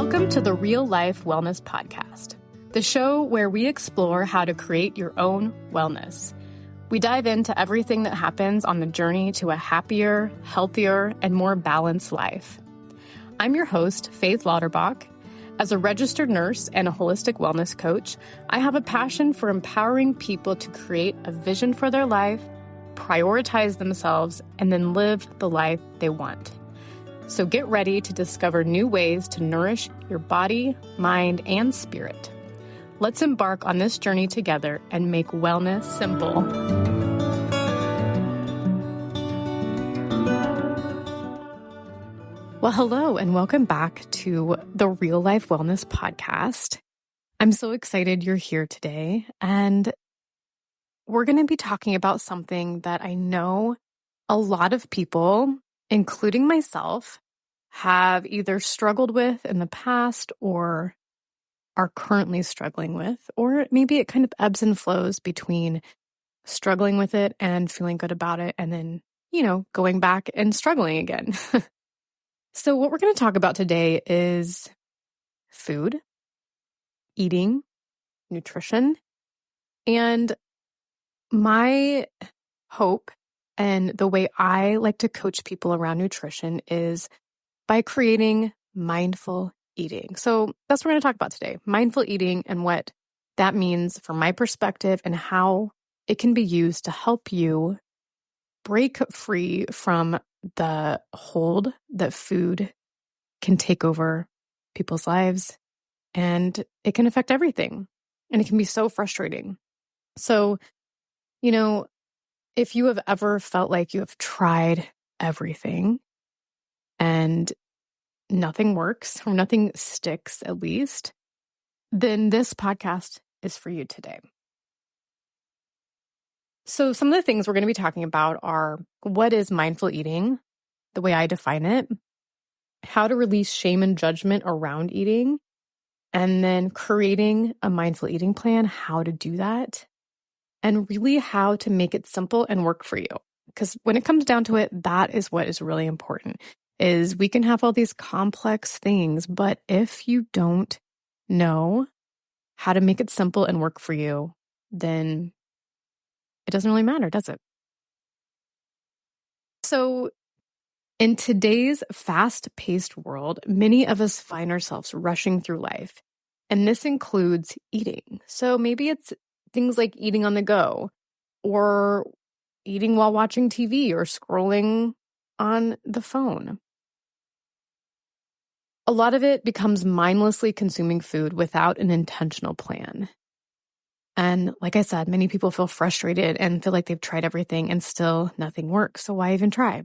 Welcome to the Real Life Wellness Podcast, the show where we explore how to create your own wellness. We dive into everything that happens on the journey to a happier, healthier, and more balanced life. I'm your host, Faith Lauterbach. As a registered nurse and a holistic wellness coach, I have a passion for empowering people to create a vision for their life, prioritize themselves, and then live the life they want. So get ready to discover new ways to nourish your body, mind, and spirit. Let's embark on this journey together and make wellness simple. Well, hello, and welcome back to the Real Life Wellness Podcast. I'm so excited you're here today, and we're going to be talking about something that I know a lot of people, including myself, have either struggled with in the past or are currently struggling with, or maybe it kind of ebbs and flows between struggling with it and feeling good about it and then, going back and struggling again. So what we're going to talk about today is food, eating, nutrition, and my hope and the way I like to coach people around nutrition is by creating mindful eating. So that's what we're going to talk about today, mindful eating and what that means from my perspective and how it can be used to help you break free from the hold that food can take over people's lives, and it can affect everything, and it can be so frustrating. So, if you have ever felt like you have tried everything and nothing works or nothing sticks, at least, then this podcast is for you today. So some of the things we're going to be talking about are what is mindful eating, the way I define it, how to release shame and judgment around eating, and then creating a mindful eating plan, how to do that, and really how to make it simple and work for you. Because when it comes down to it, that is what is really important, is we can have all these complex things, but if you don't know how to make it simple and work for you, then it doesn't really matter, does it? So in today's fast-paced world, many of us find ourselves rushing through life, and this includes eating. So maybe it's things like eating on the go, or eating while watching TV or scrolling on the phone. A lot of it becomes mindlessly consuming food without an intentional plan. And like I said, many people feel frustrated and feel like they've tried everything and still nothing works. So why even try?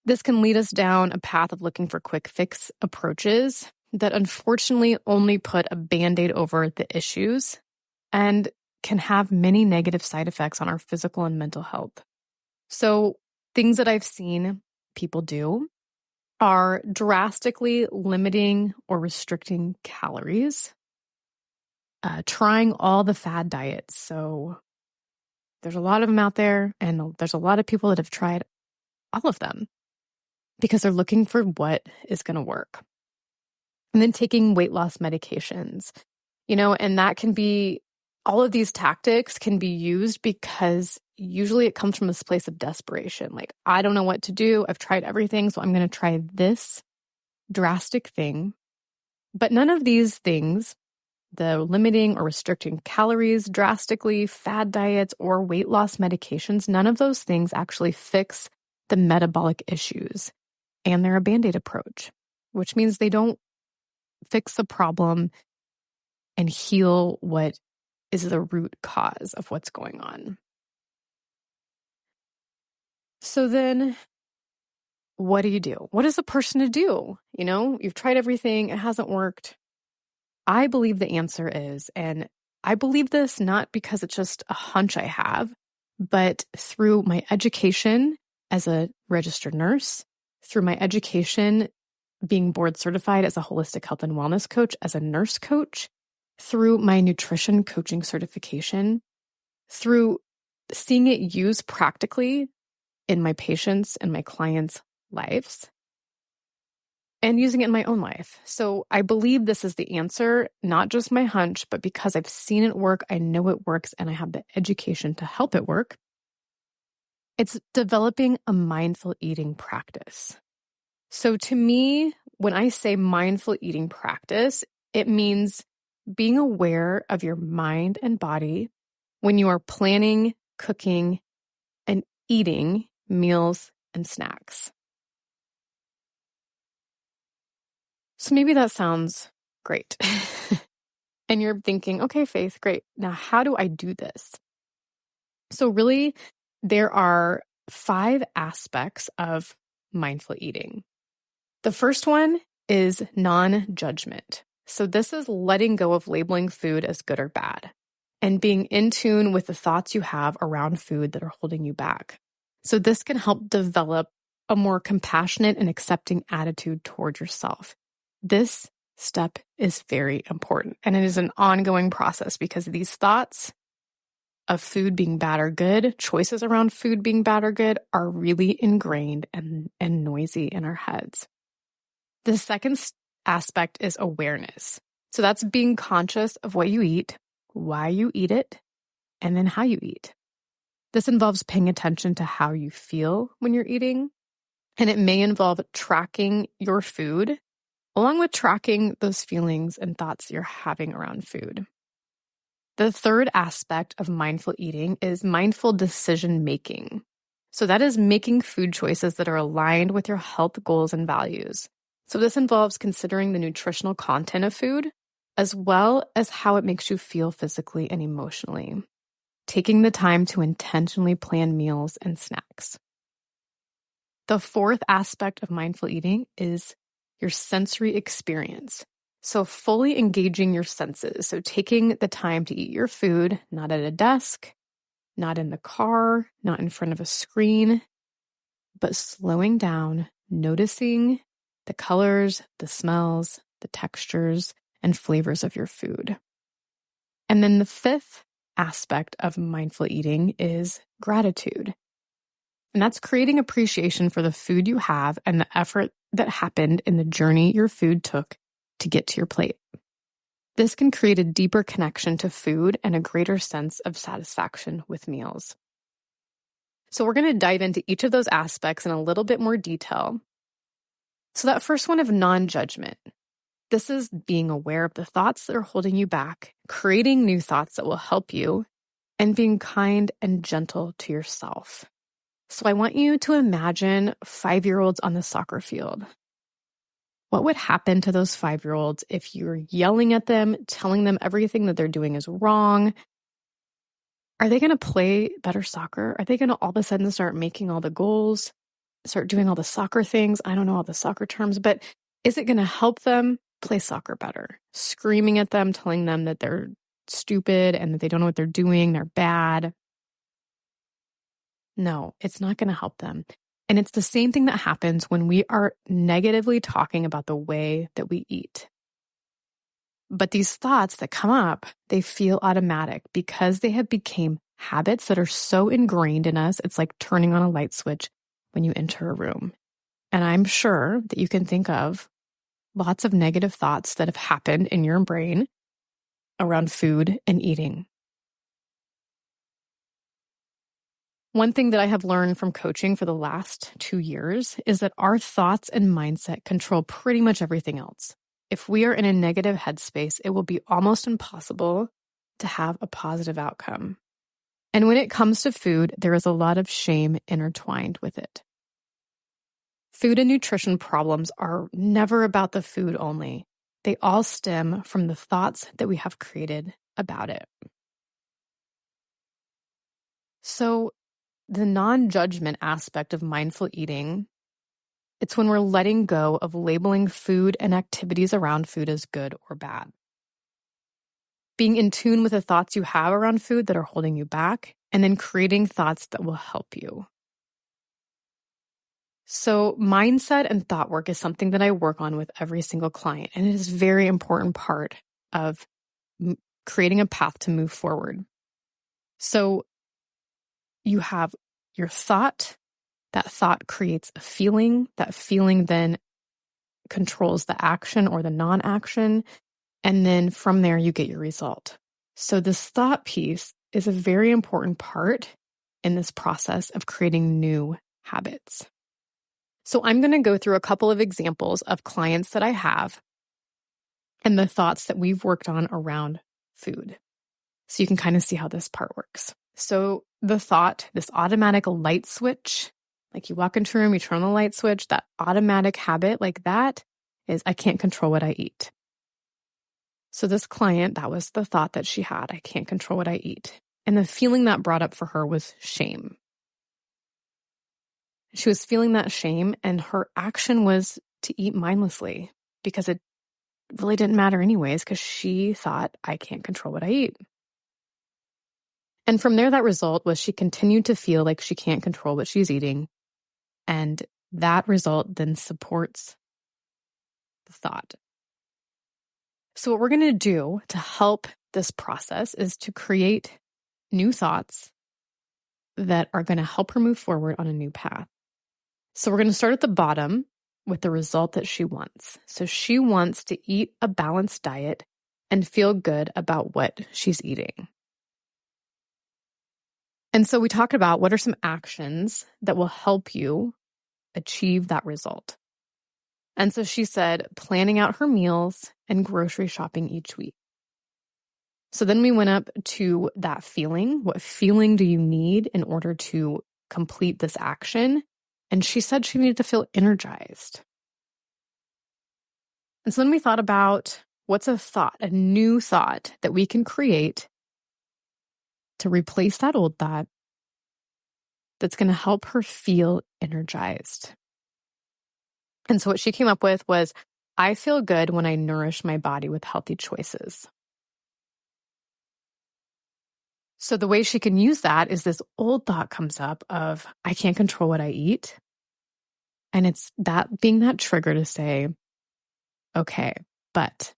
This can lead us down a path of looking for quick fix approaches that unfortunately only put a Band-Aid over the issues and can have many negative side effects on our physical and mental health. So things that I've seen people do are drastically limiting or restricting calories, trying all the fad diets. So there's a lot of them out there, and there's a lot of people that have tried all of them because they're looking for what is going to work. And then taking weight loss medications, and that can be, all of these tactics can be used because usually it comes from this place of desperation. Like, I don't know what to do. I've tried everything, so I'm going to try this drastic thing. But none of these things, the limiting or restricting calories drastically, fad diets, or weight loss medications, none of those things actually fix the metabolic issues. And they're a Band-Aid approach, which means they don't fix the problem and heal what is the root cause of what's going on. So then what do you do? What is a person to do? You've tried everything, it hasn't worked. I believe the answer is, and I believe this not because it's just a hunch I have, but through my education as a registered nurse, through my education being board certified as a holistic health and wellness coach, as a nurse coach, through my nutrition coaching certification, through seeing it used practically in my patients' and my clients' lives. and using it in my own life. So I believe this is the answer, not just my hunch, but because I've seen it work, I know it works, and I have the education to help it work. It's developing a mindful eating practice. So to me, when I say mindful eating practice, it means being aware of your mind and body when you are planning, cooking, and eating meals and snacks. So maybe that sounds great. And you're thinking, okay, Faith, great. Now, how do I do this? So really, there are 5 aspects of mindful eating. The first one is non-judgment. So this is letting go of labeling food as good or bad and being in tune with the thoughts you have around food that are holding you back. So this can help develop a more compassionate and accepting attitude toward yourself. This step is very important, and it is an ongoing process because these thoughts of food being bad or good, choices around food being bad or good, are really ingrained and noisy in our heads. The second aspect is awareness. So that's being conscious of what you eat, why you eat it, and then how you eat. This involves paying attention to how you feel when you're eating, and it may involve tracking your food, along with tracking those feelings and thoughts you're having around food. The third aspect of mindful eating is mindful decision making. So that is making food choices that are aligned with your health goals and values. So this involves considering the nutritional content of food, as well as how it makes you feel physically and emotionally. Taking the time to intentionally plan meals and snacks. The fourth aspect of mindful eating is your sensory experience. So fully engaging your senses. So taking the time to eat your food, not at a desk, not in the car, not in front of a screen, but slowing down, noticing the colors, the smells, the textures, and flavors of your food. And then the fifth aspect of mindful eating is gratitude. And that's creating appreciation for the food you have and the effort that happened in the journey your food took to get to your plate. This can create a deeper connection to food and a greater sense of satisfaction with meals. So we're going to dive into each of those aspects in a little bit more detail. So that first one of non-judgment. This is being aware of the thoughts that are holding you back, creating new thoughts that will help you, and being kind and gentle to yourself. So I want you to imagine 5-year-olds on the soccer field. What would happen to those 5-year-olds if you were yelling at them, telling them everything that they're doing is wrong? Are they going to play better soccer? Are they going to all of a sudden start making all the goals, start doing all the soccer things? I don't know all the soccer terms, but is it going to help them play soccer better? Screaming at them, telling them that they're stupid and that they don't know what they're doing, they're bad. No, it's not going to help them. And it's the same thing that happens when we are negatively talking about the way that we eat. But these thoughts that come up, they feel automatic because they have become habits that are so ingrained in us. It's like turning on a light switch when you enter a room. And I'm sure that you can think of lots of negative thoughts that have happened in your brain around food and eating. One thing that I have learned from coaching for the last 2 years is that our thoughts and mindset control pretty much everything else. If we are in a negative headspace, it will be almost impossible to have a positive outcome. And when it comes to food, there is a lot of shame intertwined with it. Food and nutrition problems are never about the food only. They all stem from the thoughts that we have created about it. So, the non-judgment aspect of mindful eating, it's when we're letting go of labeling food and activities around food as good or bad. Being in tune with the thoughts you have around food that are holding you back, and then creating thoughts that will help you. So mindset and thought work is something that I work on with every single client, and it is a very important part of creating a path to move forward. So you have your thought. That thought creates a feeling. That feeling then controls the action or the non-action. And then from there, you get your result. So this thought piece is a very important part in this process of creating new habits. So I'm going to go through a couple of examples of clients that I have and the thoughts that we've worked on around food. So you can kind of see how this part works. So the thought, this automatic light switch, like you walk into a room, you turn on the light switch, that automatic habit like that is, I can't control what I eat. So this client, that was the thought that she had, I can't control what I eat. And the feeling that brought up for her was shame. She was feeling that shame, and her action was to eat mindlessly because it really didn't matter anyways, because she thought, I can't control what I eat. And from there, that result was she continued to feel like she can't control what she's eating. And that result then supports the thought. So what we're going to do to help this process is to create new thoughts that are going to help her move forward on a new path. So we're going to start at the bottom with the result that she wants. So she wants to eat a balanced diet and feel good about what she's eating. And so we talked about what are some actions that will help you achieve that result. And so she said planning out her meals and grocery shopping each week. So then we went up to that feeling. What feeling do you need in order to complete this action? And she said she needed to feel energized. And so then we thought about what's a thought, a new thought that we can create to replace that old thought that's going to help her feel energized. And so what she came up with was, I feel good when I nourish my body with healthy choices. So the way she can use that is this old thought comes up of, I can't control what I eat. And it's that being that trigger to say, okay, but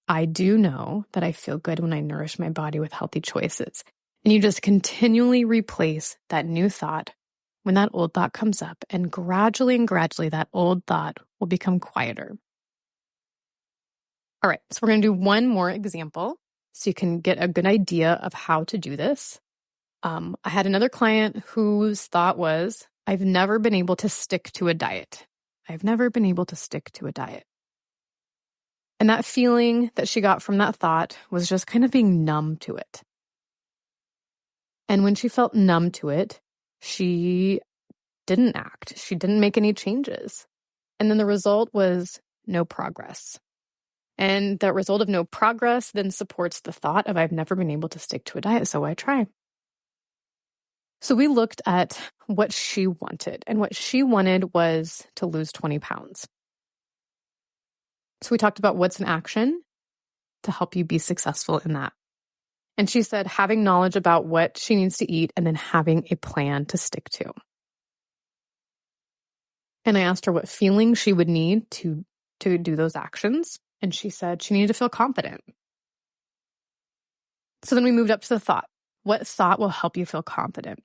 I do know that I feel good when I nourish my body with healthy choices. And you just continually replace that new thought when that old thought comes up, and gradually that old thought will become quieter. All right, so we're going to do one more example so you can get a good idea of how to do this. I had another client whose thought was, I've never been able to stick to a diet. I've never been able to stick to a diet. And that feeling that she got from that thought was just kind of being numb to it. And when she felt numb to it, she didn't act. She didn't make any changes. And then the result was no progress. And the result of no progress then supports the thought of, I've never been able to stick to a diet, so I try. So we looked at what she wanted, and what she wanted was to lose 20 pounds. So we talked about what's an action to help you be successful in that. And she said having knowledge about what she needs to eat and then having a plan to stick to. And I asked her what feeling she would need to do those actions. And she said she needed to feel confident. So then we moved up to the thought. What thought will help you feel confident?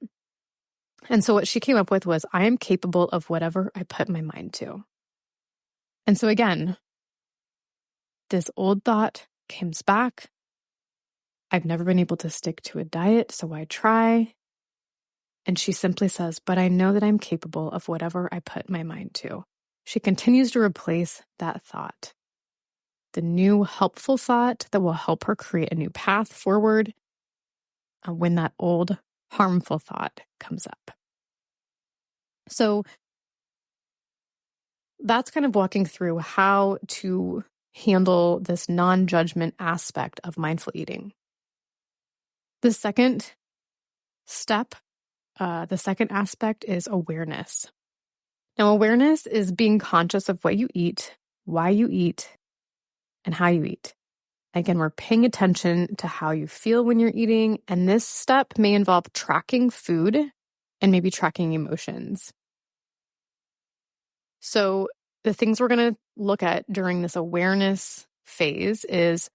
And so what she came up with was, I am capable of whatever I put my mind to. And so again, this old thought comes back. I've never been able to stick to a diet, so I try. And she simply says, but I know that I'm capable of whatever I put my mind to. She continues to replace that thought. The new helpful thought that will help her create a new path forward when that old harmful thought comes up. So that's kind of walking through how to handle this non-judgment aspect of mindful eating. The second step, the second aspect is awareness. Now, awareness is being conscious of what you eat, why you eat, and how you eat. Again, we're paying attention to how you feel when you're eating, and this step may involve tracking food and maybe tracking emotions. So the things we're going to look at during this awareness phase is,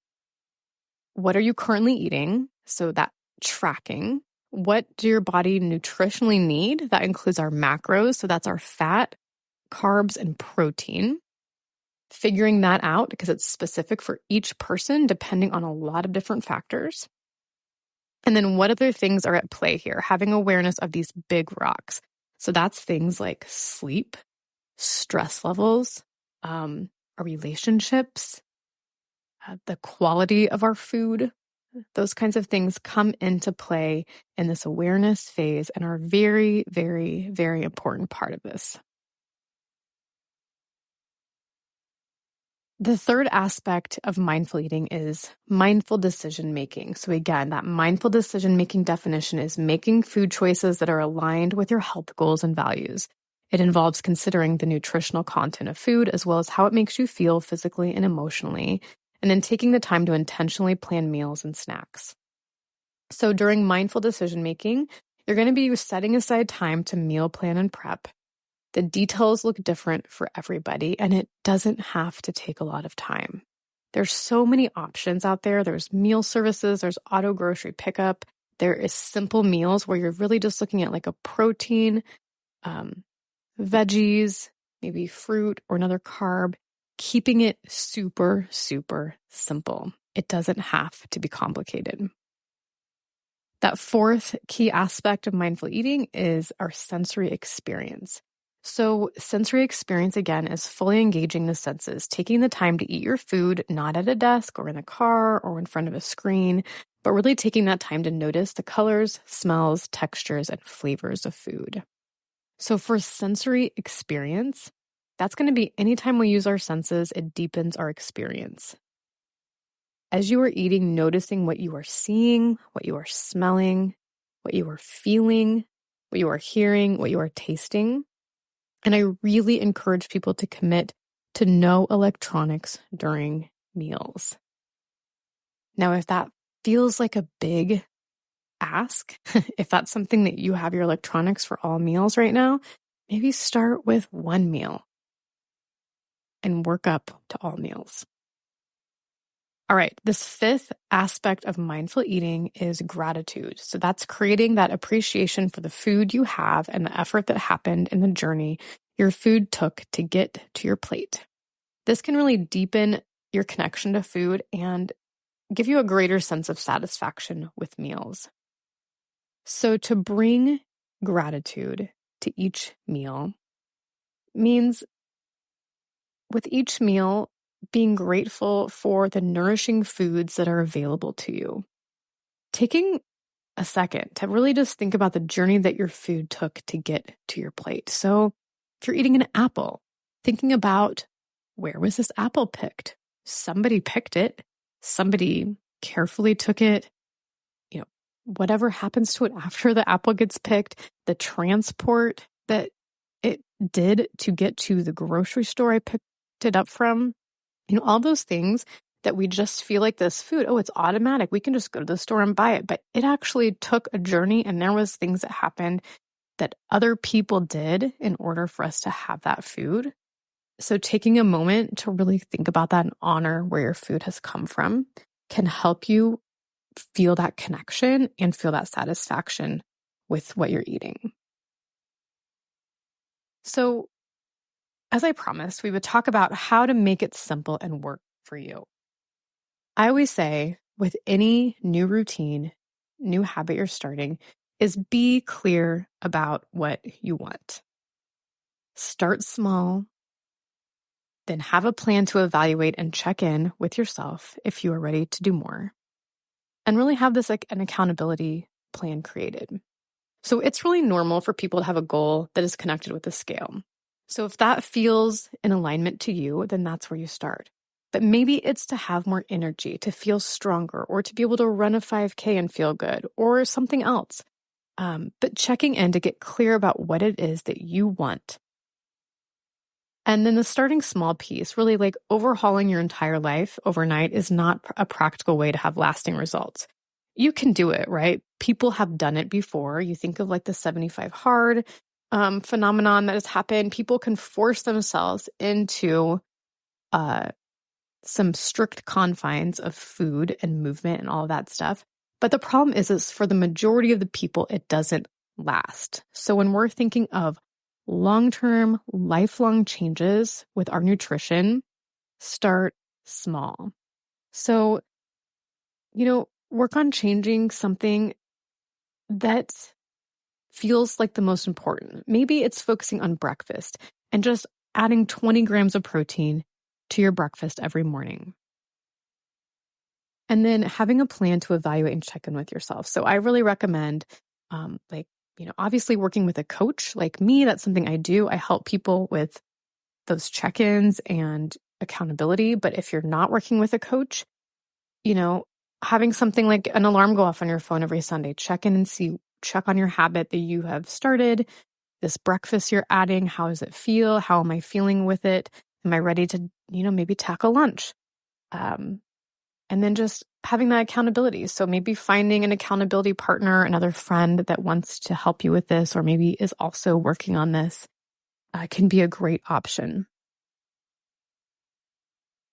what are you currently eating? So that tracking. What do your body nutritionally need? That includes our macros. So that's our fat, carbs, and protein. figuring that out because it's specific for each person depending on a lot of different factors. And then what other things are at play here? Having awareness of these big rocks. So that's things like sleep, stress levels, our relationships, the quality of our food. Those kinds of things come into play in this awareness phase and are very, very, very important part of this. The third aspect of mindful eating is mindful decision making. So again, that mindful decision making definition is making food choices that are aligned with your health goals and values. It involves considering the nutritional content of food as well as how it makes you feel physically and emotionally, and then taking the time to intentionally plan meals and snacks. So during mindful decision making, you're going to be setting aside time to meal plan and prep. The details look different for everybody, and it doesn't have to take a lot of time. There's so many options out there. There's meal services, there's auto grocery pickup. There is simple meals where you're really just looking at like a protein, veggies, maybe fruit or another carb, keeping it super, super simple. It doesn't have to be complicated. That fourth key aspect of mindful eating is our sensory experience. So sensory experience, again, is fully engaging the senses, taking the time to eat your food, not at a desk or in a car or in front of a screen, but really taking that time to notice the colors, smells, textures, and flavors of food. So for sensory experience, that's going to be anytime we use our senses, it deepens our experience. As you are eating, noticing what you are seeing, what you are smelling, what you are feeling, what you are hearing, what you are tasting. And I really encourage people to commit to no electronics during meals. Now, if that feels like a big ask, if that's something that you have your electronics for all meals right now, maybe start with one meal and work up to all meals. All right, this fifth aspect of mindful eating is gratitude. So that's creating that appreciation for the food you have and the effort that happened in the journey your food took to get to your plate. This can really deepen your connection to food and give you a greater sense of satisfaction with meals. So to bring gratitude to each meal means with each meal, being grateful for the nourishing foods that are available to you. Taking a second to really just think about the journey that your food took to get to your plate. So if you're eating an apple, thinking about where was this apple picked? Somebody picked it. Somebody carefully took it. Whatever happens to it after the apple gets picked, the transport that it did to get to the grocery store I picked it up from, all those things that we just feel like this food, it's automatic. We can just go to the store and buy it. But it actually took a journey, and there was things that happened that other people did in order for us to have that food. So taking a moment to really think about that and honor where your food has come from can help you feel that connection and feel that satisfaction with what you're eating. So, as I promised, we would talk about how to make it simple and work for you. I always say with any new routine, new habit you're starting, is be clear about what you want. Start small, then have a plan to evaluate and check in with yourself if you are ready to do more. And really have this like an accountability plan created. So it's really normal for people to have a goal that is connected with the scale. So if that feels in alignment to you, then that's where you start. But maybe it's to have more energy, to feel stronger, or to be able to run a 5K and feel good, or something else. But checking in to get clear about what it is that you want. And then the starting small piece, really like overhauling your entire life overnight, is not a practical way to have lasting results. You can do it, right? People have done it before. You think of like the 75 hard phenomenon that has happened. People can force themselves into some strict confines of food and movement and all of that stuff. But the problem is for the majority of the people, it doesn't last. So when we're thinking of long-term, lifelong changes with our nutrition, start small. So, work on changing something that feels like the most important. Maybe it's focusing on breakfast and just adding 20 grams of protein to your breakfast every morning. And then having a plan to evaluate and check in with yourself. So I really recommend, obviously working with a coach like me. That's something I do. I help people with those check-ins and accountability. But if you're not working with a coach, having something like an alarm go off on your phone every Sunday, check in and check on your habit that you have started, this breakfast you're adding. How does it feel? How am I feeling with it? Am I ready to, maybe tackle lunch? And then just having that accountability. So maybe finding an accountability partner, another friend that wants to help you with this, or maybe is also working on this, can be a great option.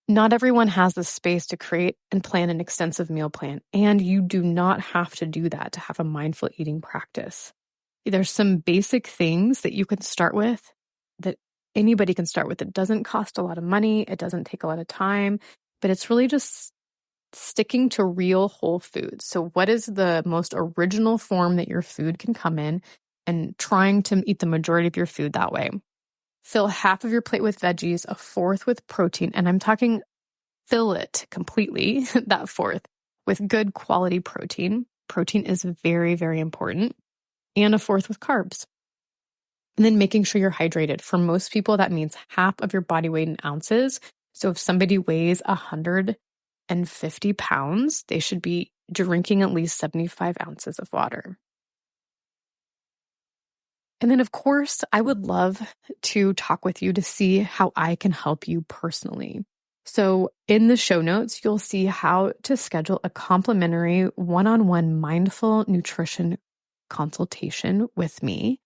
Not everyone has the space to create and plan an extensive meal plan, and you do not have to do that to have a mindful eating practice. There's some basic things that you can start with, that anybody can start with. It doesn't cost a lot of money. It doesn't take a lot of time, but it's really just sticking to real whole foods. So what is the most original form that your food can come in, and trying to eat the majority of your food that way. Fill half of your plate with veggies, a fourth with protein, and I'm talking fill it completely, that fourth, with good quality protein. Protein is very, very important. And a fourth with carbs. And then making sure you're hydrated. For most people, that means half of your body weight in ounces. So if somebody weighs 150 pounds, they should be drinking at least 75 ounces of water. And then, of course, I would love to talk with you to see how I can help you personally. So in the show notes, you'll see how to schedule a complimentary one-on-one mindful nutrition consultation with me.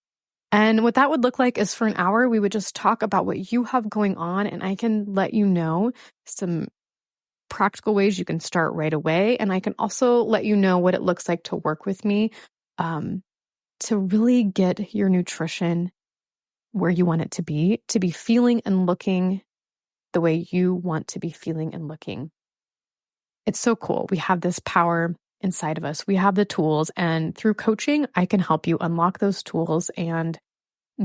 And what that would look like is for an hour, we would just talk about what you have going on, and I can let you know some practical ways you can start right away. And I can also let you know what it looks like to work with me to really get your nutrition where you want it to be feeling and looking the way you want to be feeling and looking. It's so cool. We have this power inside of us. We have the tools, and through coaching, I can help you unlock those tools and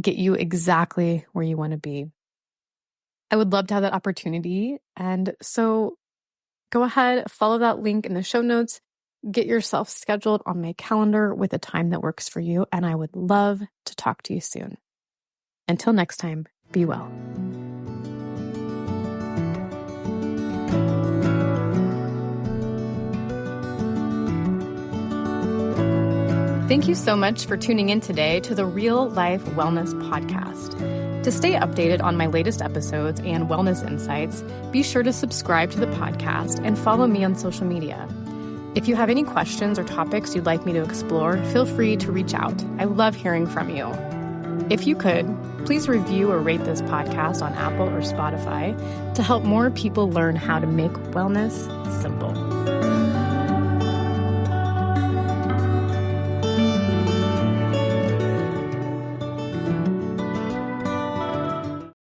get you exactly where you want to be. I would love to have that opportunity. And so go ahead, follow that link in the show notes, get yourself scheduled on my calendar with a time that works for you. And I would love to talk to you soon. Until next time, be well. Thank you so much for tuning in today to the Real Life Wellness Podcast. To stay updated on my latest episodes and wellness insights, be sure to subscribe to the podcast and follow me on social media. If you have any questions or topics you'd like me to explore, feel free to reach out. I love hearing from you. If you could, please review or rate this podcast on Apple or Spotify to help more people learn how to make wellness simple.